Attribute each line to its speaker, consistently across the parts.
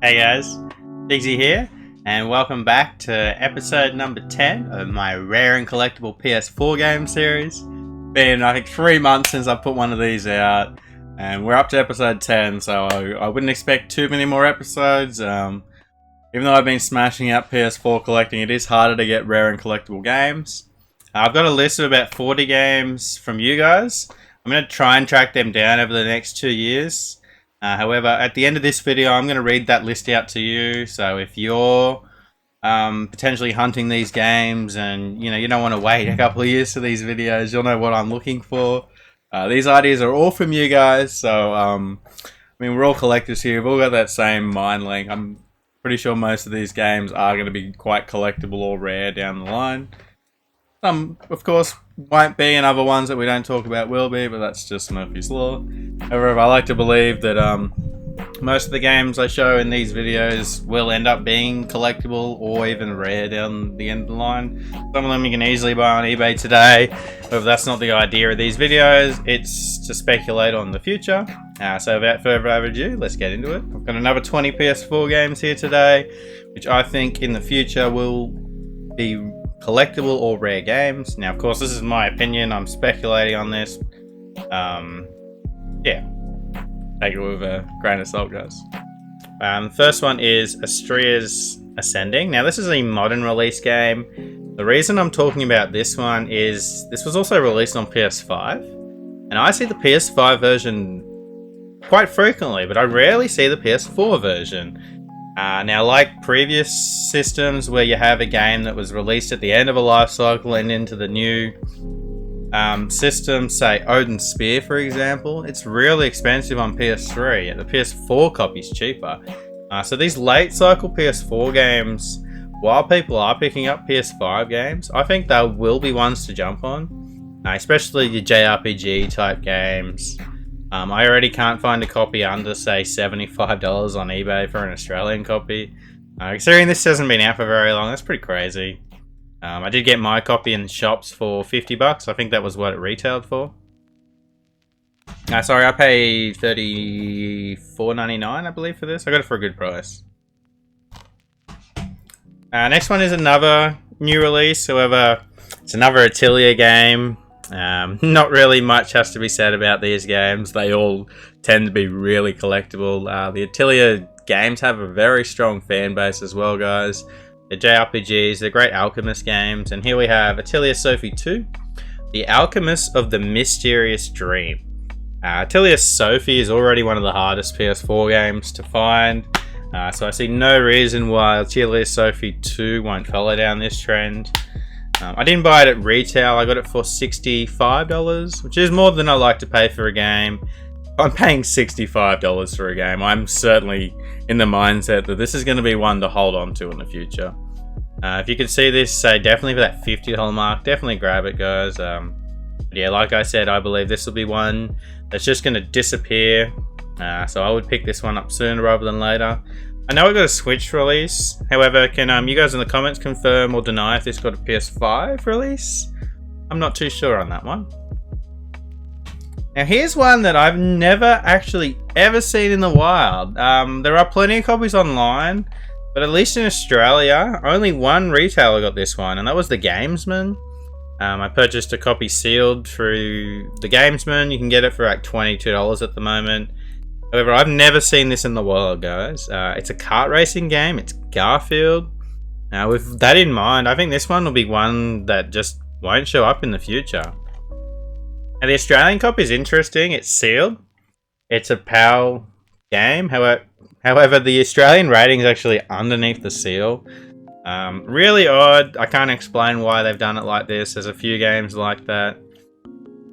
Speaker 1: Hey guys, Diggsy here, and welcome back to episode number 10 of my Rare and Collectible PS4 game series. Been, I think, 3 months since I put one of these out, and we're up to episode 10, so I wouldn't expect too many more episodes. Even though I've been smashing out PS4 collecting, it is harder to get Rare and Collectible games. I've got a list of about 40 games from you guys. I'm going to try and track them down over the next 2 years. However, at the end of this video, I'm going to read that list out to you. So if you're potentially hunting these games and you don't want to wait a couple of years for these videos, you'll know what I'm looking for. These ideas are all from you guys. So, I mean, we're all collectors here. We've all got that same mind link. I'm pretty sure most of these games are going to be quite collectible or rare down the line. Some, of course, won't be, and other ones that we don't talk about will be, but that's just Murphy's Law. However, I like to believe that most of the games I show in these videos will end up being collectible or even rare down the end of the line. Some of them you can easily buy on eBay today. However, that's not the idea of these videos. It's to speculate on the future. So without further ado, let's get into it. I've got another 20 PS4 games here today, which I think in the future will be collectible or rare games. Now, of course, this is my opinion. I'm speculating on this. Yeah, take it with a grain of salt, guys. First one is Astria's Ascending. Now, this is a modern release game. The reason I'm talking about this one is this was also released on PS5, and I see the PS5 version quite frequently, but I rarely see the PS4 version. Now, like previous systems where you have a game that was released at the end of a life cycle and into the new system, say Odin Spear for example, it's really expensive on PS3. The PS4 copy's cheaper. So these late cycle PS4 games, while people are picking up PS5 games, I think they will be ones to jump on, especially your JRPG type games. I already can't find a copy under, say, $75 on eBay for an Australian copy. Considering this hasn't been out for very long, that's pretty crazy. I did get my copy in shops for $50. I think that was what it retailed for. Sorry, I paid $34.99, I believe, for this. I got it for a good price. Next one is another new release. However, it's another Atelier game. Not really much has to be said about these games. They all tend to be really collectible. The Atelier games have a very strong fan base as well, guys. They're JRPGs, they're great Alchemist games. And here we have Atelier Sophie II, the Alchemist of the Mysterious Dream. Atelier Sophie is already one of the hardest PS4 games to find. So I see no reason why Atelier Sophie II won't follow down this trend. I didn't buy it at retail. I got it for $65, which is more than I like to pay for a game. I'm paying $65 for a game. I'm certainly in the mindset that this is going to be one to hold on to in the future. If you could see this, say definitely for that $50 mark, definitely grab it, guys. But yeah, like I said, I believe this will be one that's just going to disappear. So I would pick this one up sooner rather than later. I know I got a Switch release. However, can you guys in the comments confirm or deny if this got a PS5 release? I'm not too sure on that one. Now here's one that I've never actually ever seen in the wild. There are plenty of copies online, but at least in Australia, only one retailer got this one, and that was the Gamesman. I purchased a copy sealed through the Gamesman. You can get it for like $22 at the moment. However, I've never seen this in the wild, guys. It's a kart racing game. It's Garfield. Now, with that in mind, I think this one will be one that just won't show up in the future. Now, the Australian copy is interesting. It's sealed. It's a PAL game. However, the Australian rating is actually underneath the seal. Really odd. I can't explain why they've done it like this. There's a few games like that.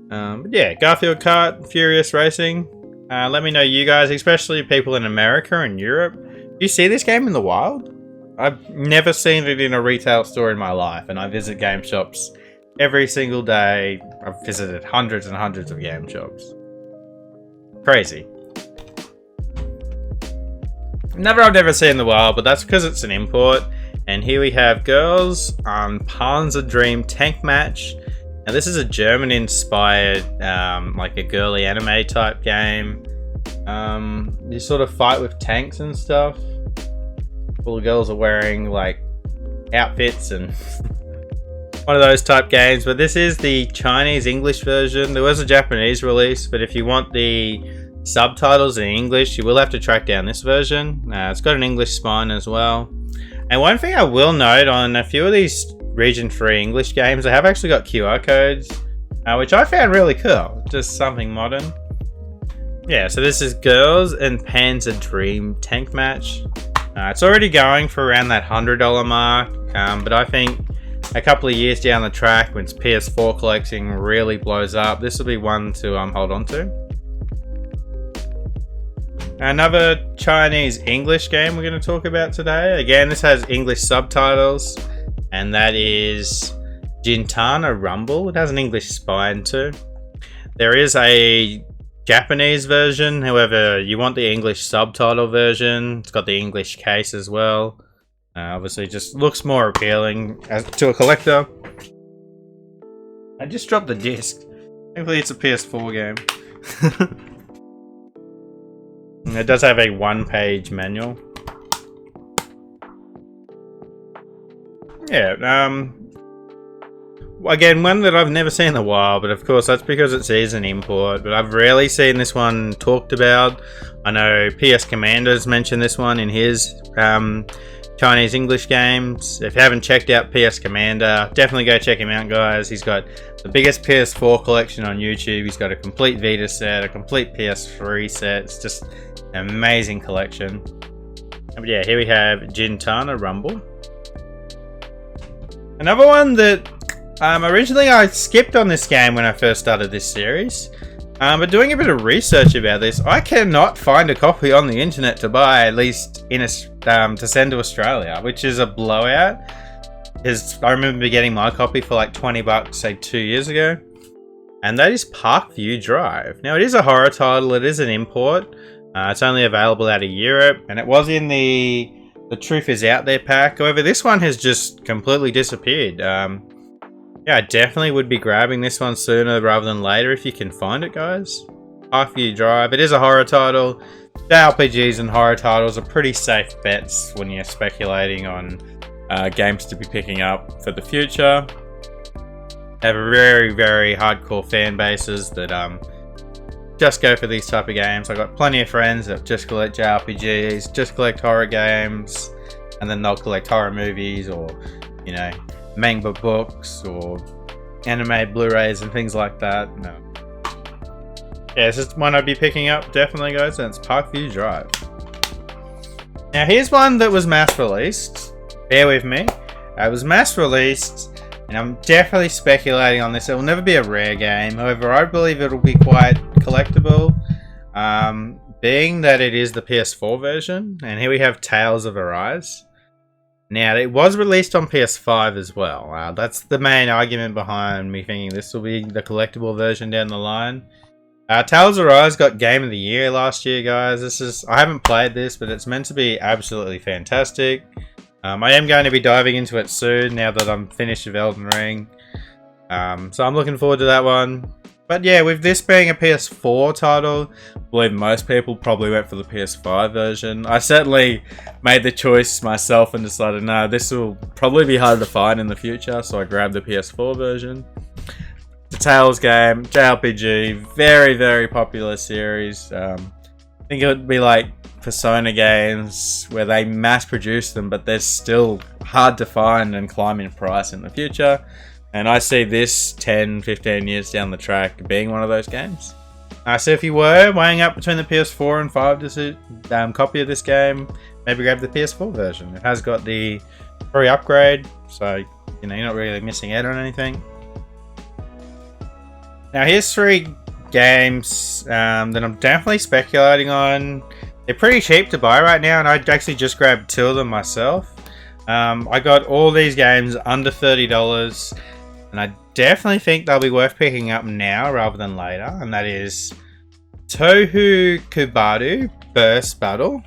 Speaker 1: But yeah, Garfield Kart, Furious Racing. Let me know, you guys, especially people in America and Europe. Do you see this game in the wild? I've never seen it in a retail store in my life, and I visit game shops every single day. I've visited hundreds and hundreds of game shops. Crazy. Another I've never seen in the wild, but that's because it's an import. And here we have Girls on Panzer Dream Tank Match. Now this is a German-inspired, like a girly anime type game. You sort of fight with tanks and stuff. all the girls are wearing like outfits and one of those type games. But this is the Chinese English version. There was a Japanese release, but if you want the subtitles in English, you will have to track down this version. It's got an English spine as well. And one thing I will note on a few of these region 3 English games, I have actually got QR codes, which I found really cool. Just something modern. Yeah, so this is Girls and Panzer Dream Tank Match. It's already going for around that $100 mark, but I think a couple of years down the track, when PS4 collecting really blows up, this will be one to hold on to. Another Chinese English game we're going to talk about today. Again, this has English subtitles, and that is Gintana Rumble. It has an English spine too. There is a Japanese version, however, you want the English subtitle version. It's got the English case as well. Obviously, just looks more appealing to a collector. I just dropped the disc. Hopefully, it's a PS4 game. It does have a one-page manual. Yeah, again, one that I've never seen in a while, but of course that's because it is an import, but I've rarely seen this one talked about. I know PS Commander's mentioned this one in his Chinese English games. If you haven't checked out PS Commander, definitely go check him out, guys. He's got the biggest PS4 collection on YouTube. He's got a complete Vita set, a complete PS3 set. It's just an amazing collection. But yeah, here we have Gintana Rumble. Another one that originally I skipped on this game when I first started this series. But doing a bit of research about this, I cannot find a copy on the internet to buy, at least in to send to Australia, which is a blowout. Because I remember getting my copy for like $20, say 2 years ago. And that is Parkview Drive. Now, it is a horror title, it is an import. It's only available out of Europe, and it was in the Truth Is Out There pack. However, this one has just completely disappeared. Yeah, I definitely would be grabbing this one sooner rather than later if you can find it, guys. Parkview Drive. It is a horror title. JRPGs and horror titles are pretty safe bets when you're speculating on games to be picking up for the future. They have a very, very hardcore fan bases that just go for these type of games. I've got plenty of friends that just collect JRPGs, just collect horror games, and then they'll collect horror movies or, you know, manga books or anime Blu-rays and things like that. No. Yeah, this is one I'd be picking up, definitely, guys, and it's Parkview Drive. Now, here's one that was mass released. Bear with me. It was mass released, and I'm definitely speculating on this. It will never be a rare game. However, I believe it'll be quite collectible, being that it is the PS4 version. And here we have Tales of Arise. Now, it was released on PS5 as well. That's the main argument behind me thinking this will be the collectible version down the line. Tales of Arise got Game of the Year last year, guys. I haven't played this, but it's meant to be absolutely fantastic. I am going to be diving into it soon now that I'm finished with Elden Ring. So I'm looking forward to that one. But yeah, with this being a PS4 title, I believe most people probably went for the PS5 version. I certainly made the choice myself and decided, no, this will probably be hard to find in the future, so I grabbed the PS4 version. The Tales game, JRPG, very, very popular series. I think it would be like Persona games where they mass produce them, but they're still hard to find and climb in price in the future. And I see this 10, 15 years down the track being one of those games. So if you were weighing up between the PS4 and 5 copy of this game, maybe grab the PS4 version. It has got the free upgrade, so you know, you're not really missing out on anything. Now here's 3 games that I'm definitely speculating on. They're pretty cheap to buy right now, and I actually just grabbed 2 of them myself. I got all these games under $30, and I definitely think they'll be worth picking up now rather than later. And that is Tohu Kobuto Burst Battle.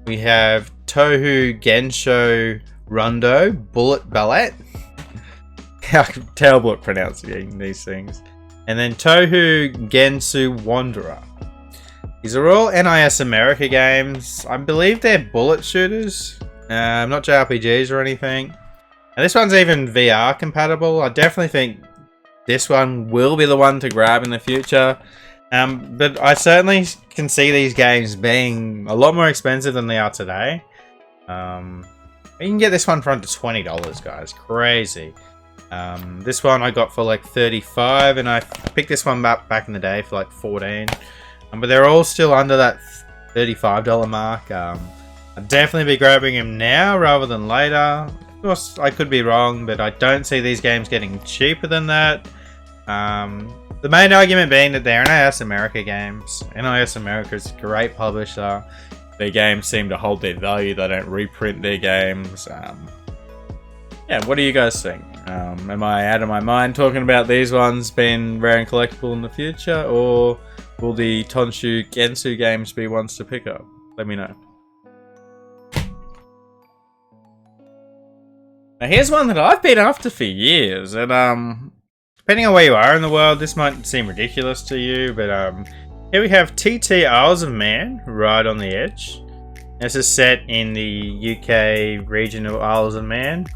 Speaker 1: We have Tohu Gensou Rondo Bullet Ballet. I'm terrible at pronouncing these things. And then Tohu Gensou Wanderer. These are all NIS America games. I believe they're bullet shooters. not JRPGs or anything. And this one's even VR compatible. I definitely think this one will be the one to grab in the future. But I certainly can see these games being a lot more expensive than they are today. You can get this one for under $20, guys. Crazy. This one I got for like $35, and I picked this one back in the day for like $14. But they're all still under that $35 mark. I'd definitely be grabbing them now rather than later. Of course, I could be wrong, but I don't see these games getting cheaper than that. The main argument being that they're NIS America games. NIS America is a great publisher. Their games seem to hold their value. They don't reprint their games. Yeah, what do you guys think? Am I out of my mind talking about these ones being rare and collectible in the future? Or will the Tohu Gensou games be ones to pick up? Let me know. Now here's one that I've been after for years. And depending on where you are in the world, this might seem ridiculous to you. But here we have TT Isles of Man, right on the edge. This is set in the UK region of Isles of Man.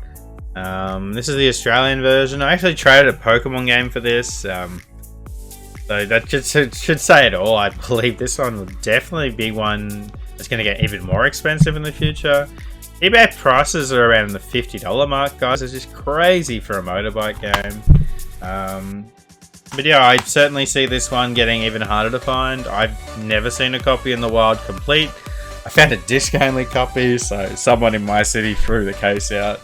Speaker 1: This is the Australian version. I actually traded a Pokemon game for this. So that should say it all. I believe this one will definitely be one that's going to get even more expensive in the future. eBay prices are around the $50 mark, guys. It's just crazy for a motorbike game. But yeah, I certainly see this one getting even harder to find. I've never seen a copy in the wild complete. I found a disc-only copy, so someone in my city threw the case out.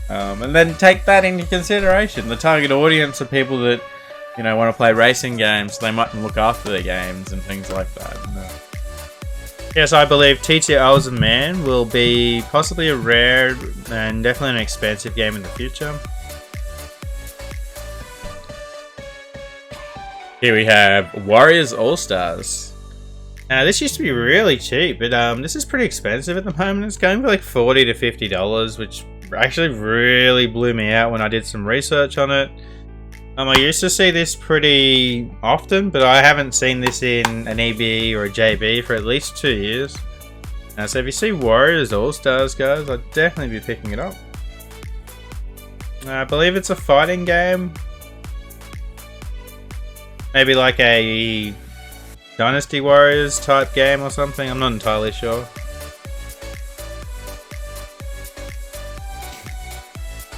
Speaker 1: And then take that into consideration. The target audience are people that, you know, want to play racing games. So they might look after their games and things like that. Yes, I believe TT Isles of Man will be possibly a rare and definitely an expensive game in the future. Here we have Warriors AllStars. Now this used to be really cheap, but this is pretty expensive at the moment. It's going for like $40 to $50, which actually really blew me out when I did some research on it. I used to see this pretty often, but I haven't seen this in an EB or a JB for at least 2 years. So if you see Warriors AllStars, guys, I'd definitely be picking it up. I believe it's a fighting game. Maybe like a Dynasty Warriors type game or something. I'm not entirely sure.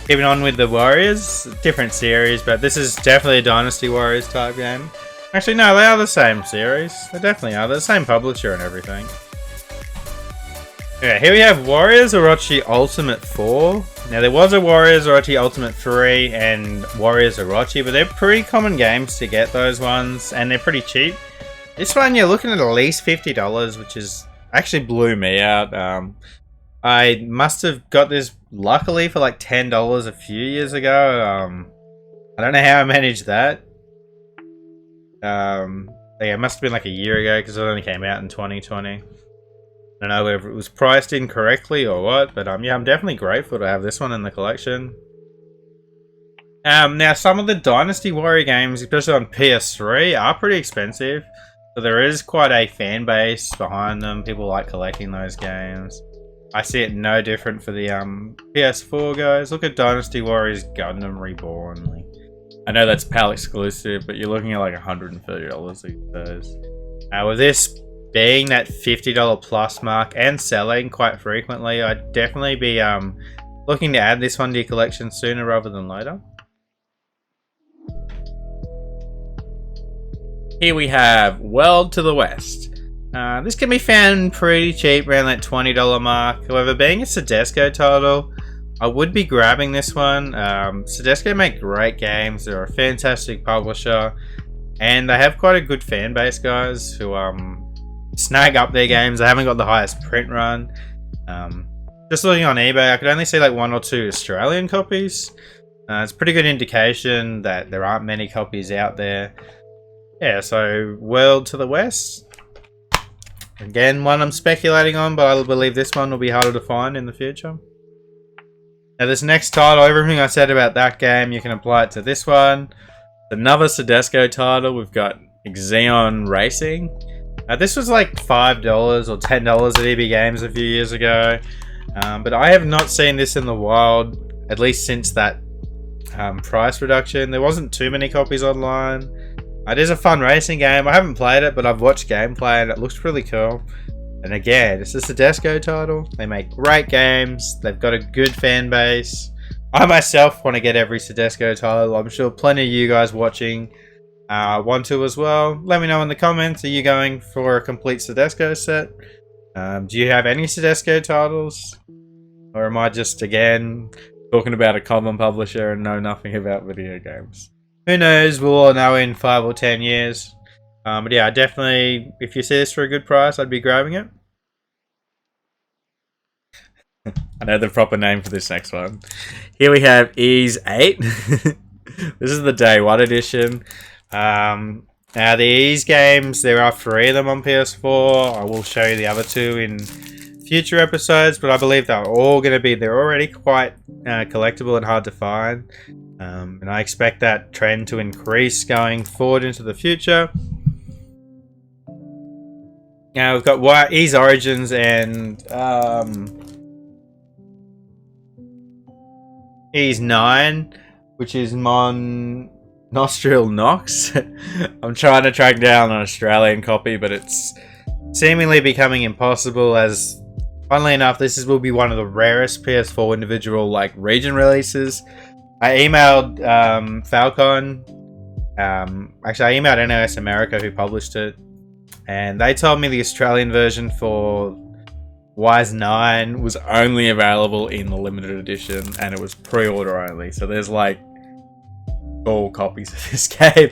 Speaker 1: Keeping on with the Warriors, different series, but this is definitely a Dynasty Warriors type game. Actually, no, they are the same series. They definitely are. They're the same publisher and everything. Okay, here we have Warriors Orochi Ultimate 4. Now, there was a Warriors Orochi Ultimate 3 and Warriors Orochi, but they're pretty common games to get those ones, and they're pretty cheap. This one, you're looking at least $50, which is actually blew me out. I must have got this luckily for like $10 a few years ago. I don't know how I managed that. Yeah, it must have been like a year ago because it only came out in 2020. I don't know whether it was priced incorrectly or what, but yeah, I'm definitely grateful to have this one in the collection. Now, some of the Dynasty Warrior games, especially on PS3, are pretty expensive. So there is quite a fan base behind them. People like collecting those games. I see it no different for the PS4 guys. Look at Dynasty Warriors Gundam Reborn. Like, I know that's PAL exclusive, but you're looking at like $130 these days. With this being that $50 plus mark and selling quite frequently, I'd definitely be looking to add this one to your collection sooner rather than later. Here we have World to the West. This can be found pretty cheap, around that $20 mark. However, being a Sodesco title, I would be grabbing this one. Sodesco make great games. They're a fantastic publisher, and they have quite a good fan base, guys, who snag up their games. They haven't got the highest print run. Just looking on eBay, I could only see like 1 or 2 Australian copies. It's a pretty good indication that there aren't many copies out there. Yeah, so World to the West. Again, one I'm speculating on, but I believe this one will be harder to find in the future. Now this next title, everything I said about that game, you can apply it to this one. Another Sodesco title, we've got Xeno Racing. This was like $5 or $10 at EB Games a few years ago. But I have not seen this in the wild, at least since that price reduction. There wasn't too many copies online. It is a fun racing game. I haven't played it, but I've watched gameplay and it looks really cool. And again, it's just a Tedesco title. They make great games. They've got a good fan base. I myself want to get every Tedesco title. I'm sure plenty of you guys watching want to as well. Let me know in the comments. Are you going for a complete Tedesco set? Do you have any Tedesco titles? Or am I just, again, talking about a common publisher and know nothing about video games? Who knows? We'll all know in 5 or 10 years. But yeah, definitely, if you see this for a good price, I'd be grabbing it. I know the proper name for this next one. Here we have Ys 8. This is the Day 1 edition. Now the Ys games, there are 3 of them on PS4. I will show you the other 2 in future episodes, but I believe they're all going to be, they're already quite collectible and hard to find. And I expect that trend to increase going forward into the future. Now we've got Ys Origins and Ys 9, which is Nostril Nox. I'm trying to track down an Australian copy, but it's seemingly becoming impossible as, funnily enough, this will be one of the rarest PS4 individual region releases. I emailed Falcon. Actually, I emailed NOS America, who published it, and they told me the Australian version for Ys 9 was only available in the limited edition, and it was pre-order only. So there's all copies of this game.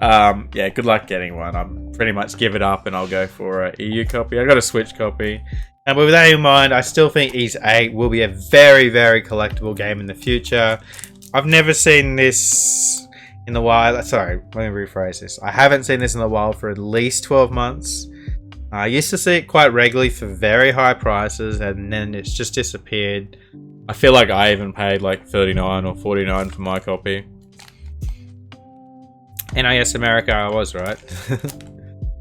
Speaker 1: Yeah, good luck getting one. I'm pretty much give it up, and I'll go for an EU copy. I got a Switch copy. And with that in mind, I still think Ys 8 will be a very, very collectible game in the future. I've never seen this in the wild. Sorry, let me rephrase this. I haven't seen this in the wild for at least 12 months. I used to see it quite regularly for very high prices, and then it's just disappeared. I feel like I even paid $39 or $49 for my copy. NIS America, I was right.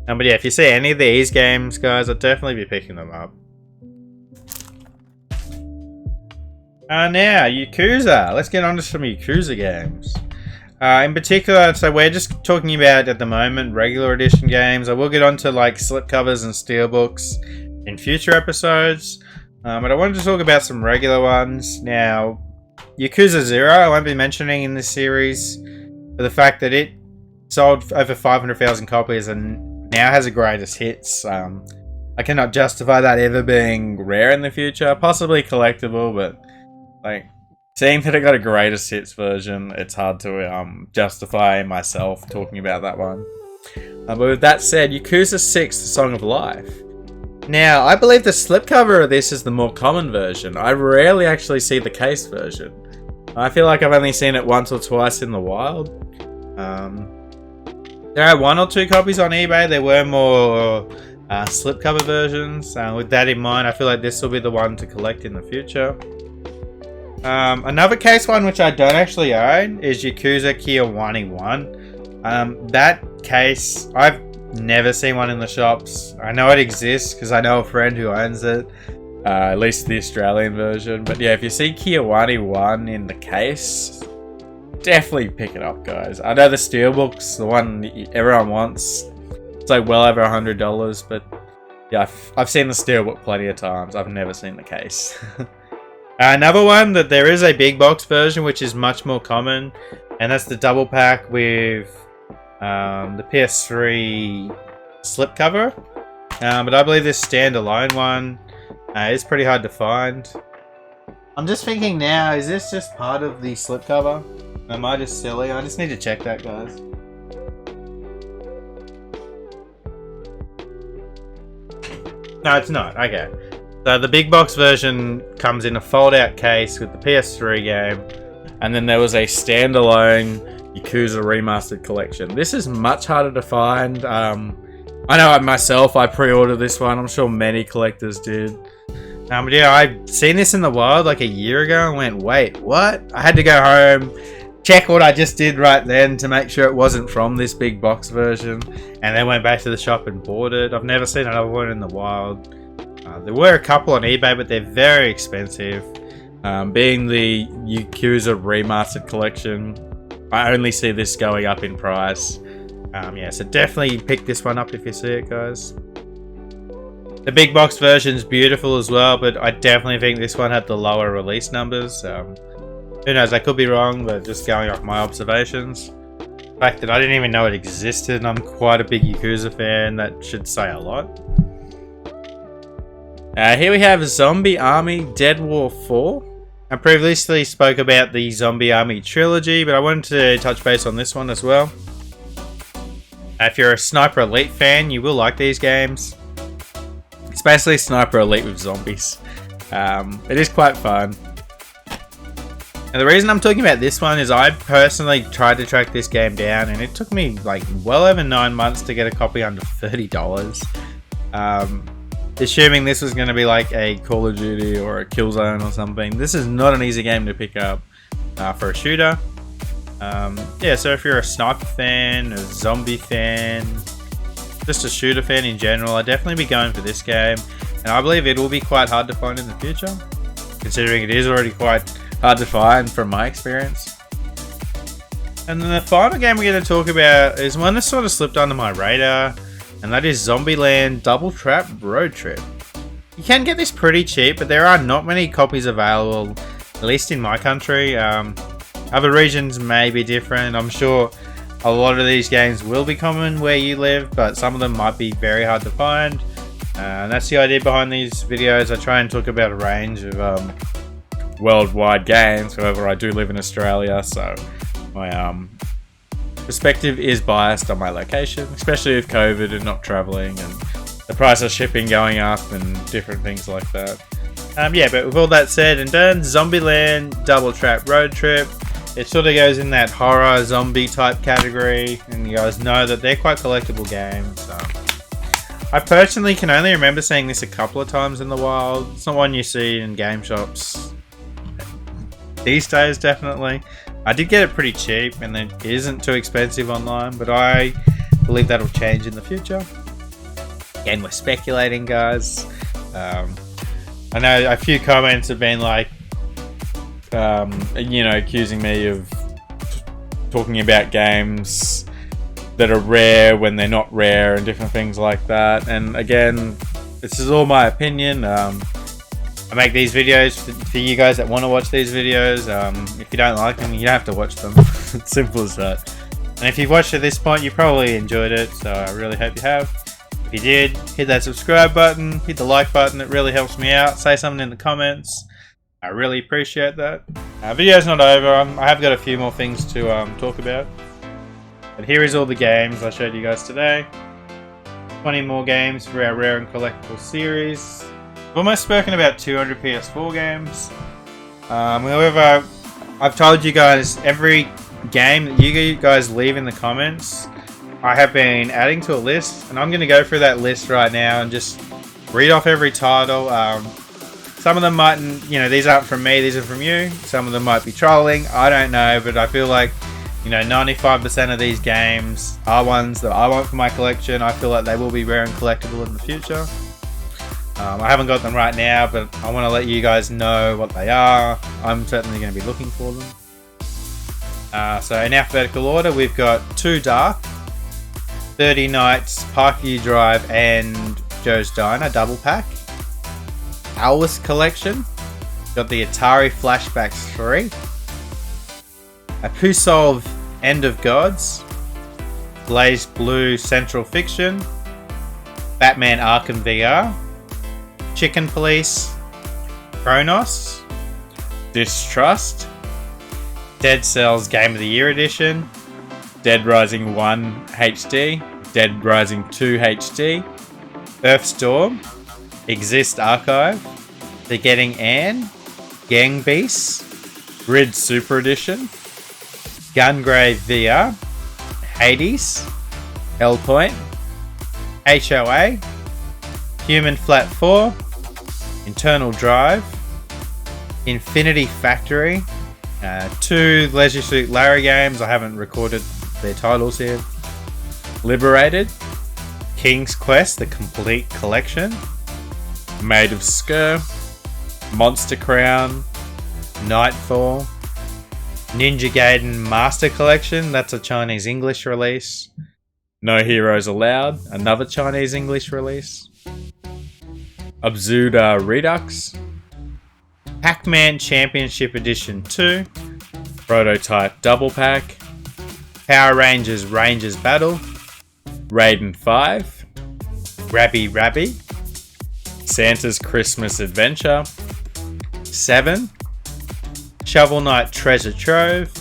Speaker 1: But yeah, if you see any of these games, guys, I'd definitely be picking them up. Now, Yakuza. Let's get on to some Yakuza games. In particular, so we're just talking about, at the moment, regular edition games. I will get on to slipcovers and steelbooks in future episodes. But I wanted to talk about some regular ones. Now, Yakuza 0, I won't be mentioning in this series for the fact that it sold over 500,000 copies and now has a greatest hits. I cannot justify that ever being rare in the future. Possibly collectible, but seeing that it got a greatest hits version, it's hard to justify myself talking about that one. But with that said, Yakuza 6, The Song of Life. Now, I believe the slipcover of this is the more common version. I rarely actually see the case version. I feel like I've only seen it once or twice in the wild. There are 1 or 2 copies on eBay. There were more slipcover versions. With that in mind, I feel like this will be the one to collect in the future. Another case one which I don't actually own is Yakuza Kiwani 1. That case, I've never seen one in the shops. I know it exists because I know a friend who owns it, at least the Australian version. But yeah, if you see Kiwani 1 in the case, definitely pick it up, guys. I know the steelbook's the one everyone wants. It's well over $100, but yeah, I've seen the steelbook plenty of times. I've never seen the case. Another one that there is a big box version which is much more common, and that's the double pack with the PS3 slipcover. But I believe this standalone one is pretty hard to find. I'm just thinking now, is this just part of the slipcover? Am I just silly? I just need to check that, guys. No, it's not. Okay. So the big box version comes in a fold-out case with the PS3 game, and then there was a standalone Yakuza Remastered collection. This is much harder to find. I know myself, I pre-ordered this one. I'm sure many collectors did. But yeah, I'd seen this in the wild a year ago and went, wait, what? I had to go home, check what I just did right then to make sure it wasn't from this big box version, and then went back to the shop and bought it. I've never seen another one in the wild. There were a couple on eBay, but they're very expensive. Being the Yakuza Remastered collection, I only see this going up in price. Yeah, so definitely pick this one up if you see it, guys. The big box version is beautiful as well, but I definitely think this one had the lower release numbers. Who knows, I could be wrong, but just going off my observations. The fact that I didn't even know it existed, and I'm quite a big Yakuza fan, that should say a lot. Here we have Zombie Army Dead War 4. I previously spoke about the Zombie Army trilogy, but I wanted to touch base on this one as well. If you're a Sniper Elite fan, you will like these games. It's basically Sniper Elite with zombies. It is quite fun. And the reason I'm talking about this one is I personally tried to track this game down, and it took me like well over 9 months to get a copy under $30. Assuming this was going to be like a Call of Duty or a Killzone or something. This is not an easy game to pick up for a shooter. Yeah, so if you're a sniper fan, a zombie fan, just a shooter fan in general, I'd definitely be going for this game. And I believe it will be quite hard to find in the future, considering it is already quite hard to find from my experience. And then the final game we're going to talk about is one that sort of slipped under my radar, and that is Zombieland Double Trap Road Trip. You can get this pretty cheap, but there are not many copies available, at least in my country. Other regions may be different. I'm sure a lot of these games will be common where you live, but some of them might be very hard to find. And that's the idea behind these videos. I try and talk about a range of worldwide games. However, I do live in Australia, so my perspective is biased on my location, especially with COVID and not traveling and the price of shipping going up and different things like that. Yeah, but with all that said and done, Zombieland Double Trap Road Trip, it sort of goes in that horror zombie type category, and you guys know that they're quite collectible games. I personally can only remember seeing this a couple of times in the wild. It's not one you see in game shops these days, definitely. I did get it pretty cheap, and it isn't too expensive online, but I believe that'll change in the future. Again, we're speculating, guys. I know a few comments have been like, you know, accusing me of talking about games that are rare when they're not rare and different things like that. And again, this is all my opinion. I make these videos for you guys that want to watch these videos. If you don't like them, you don't have to watch them. It's simple as that. And if you've watched to this point, you probably enjoyed it, so I really hope you have. If you did, hit that subscribe button, hit the like button, it really helps me out. Say something in the comments. I really appreciate that. Video's not over. I have got a few more things to talk about. But here is all the games I showed you guys today. 20 more games for our rare and collectible series. I've almost spoken about 200 PS4 games. However, I've told you guys every game that you guys leave in the comments, I have been adding to a list, and I'm going to go through that list right now and just read off every title. Some of them might, you know, these aren't from me, these are from you. Some of them might be trolling, I don't know, but I feel like, you know, 95% of these games are ones that I want for my collection. I feel like they will be rare and collectible in the future. I haven't got them right now, but I want to let you guys know what they are. I'm certainly going to be looking for them. So in alphabetical order, we've got 2 Dark, 30 Nights, Parkview Drive, and Joe's Diner double pack. Owl's Collection, got the Atari Flashbacks 3, a Pusov End of Gods, Blaze Blue Central Fiction, Batman Arkham VR, Chicken Police, Kronos, Distrust, Dead Cells Game of the Year Edition, Dead Rising 1 HD, Dead Rising 2 HD, Earthstorm, Exist Archive, The Getting Anne, Gang Beasts, Grid Super Edition, Gungrave VR, Hades, Hellpoint, HOA, Human Flat 4, Internal Drive, Infinity Factory, 2 Leisure Suit Larry games, I haven't recorded their titles here, Liberated, King's Quest, the complete collection, Maid of Sker, Monster Crown, Nightfall, Ninja Gaiden Master Collection, that's a Chinese English release. No Heroes Allowed, another Chinese English release. Abzuda Redux, Pac-Man Championship Edition 2, Prototype Double Pack, Power Rangers Rangers Battle, Raiden 5, Rabby Rabby, Santa's Christmas Adventure, 7, Shovel Knight Treasure Trove,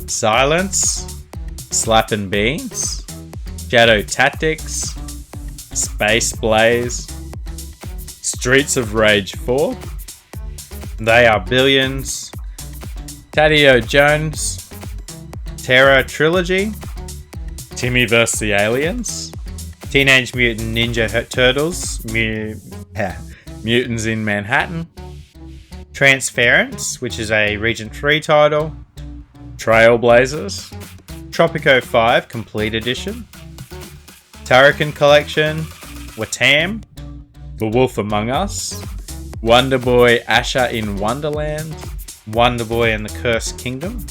Speaker 1: Silence, Slappin' Beans, Shadow Tactics, Space Blaze, Streets of Rage 4, They Are Billions, Tadeo Jones, Terra Trilogy, Timmy vs. the Aliens, Teenage Mutant Ninja Turtles, Mutants in Manhattan, Transference, which is a Region 3 title, Trailblazers, Tropico 5 Complete Edition, Turrican Collection, Watam, The Wolf Among Us, Wonder Boy Asher in Wonderland, Wonder Boy and the Cursed Kingdom,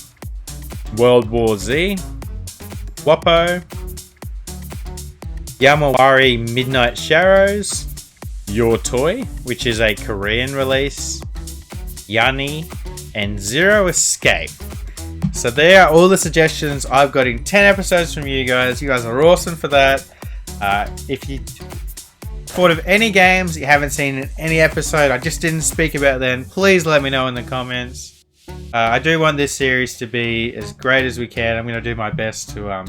Speaker 1: World War Z, Wapo, Yamawari Midnight Shadows, Your Toy, which is a Korean release, Yanni, and Zero Escape. So there are all the suggestions I've got in 10 episodes from you guys. You guys are awesome for that. If you thought of any games you haven't seen in any episode I just didn't speak about then, please let me know in the comments. I do want this series to be as great as we can. I'm going to do my best to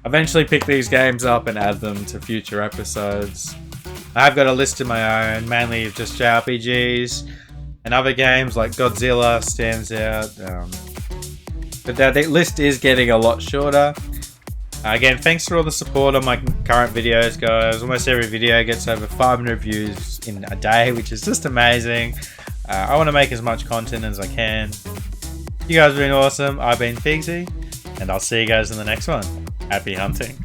Speaker 1: eventually pick these games up and add them to future episodes. I've got a list of my own, mainly of just JRPGs, and other games like Godzilla stands out. But that list is getting a lot shorter. Again, thanks for all the support on my current videos, guys. Almost every video gets over 500 views in a day, which is just amazing. I want to make as much content as I can. You guys have been awesome. I've been Figsy, and I'll see you guys in the next one. Happy hunting.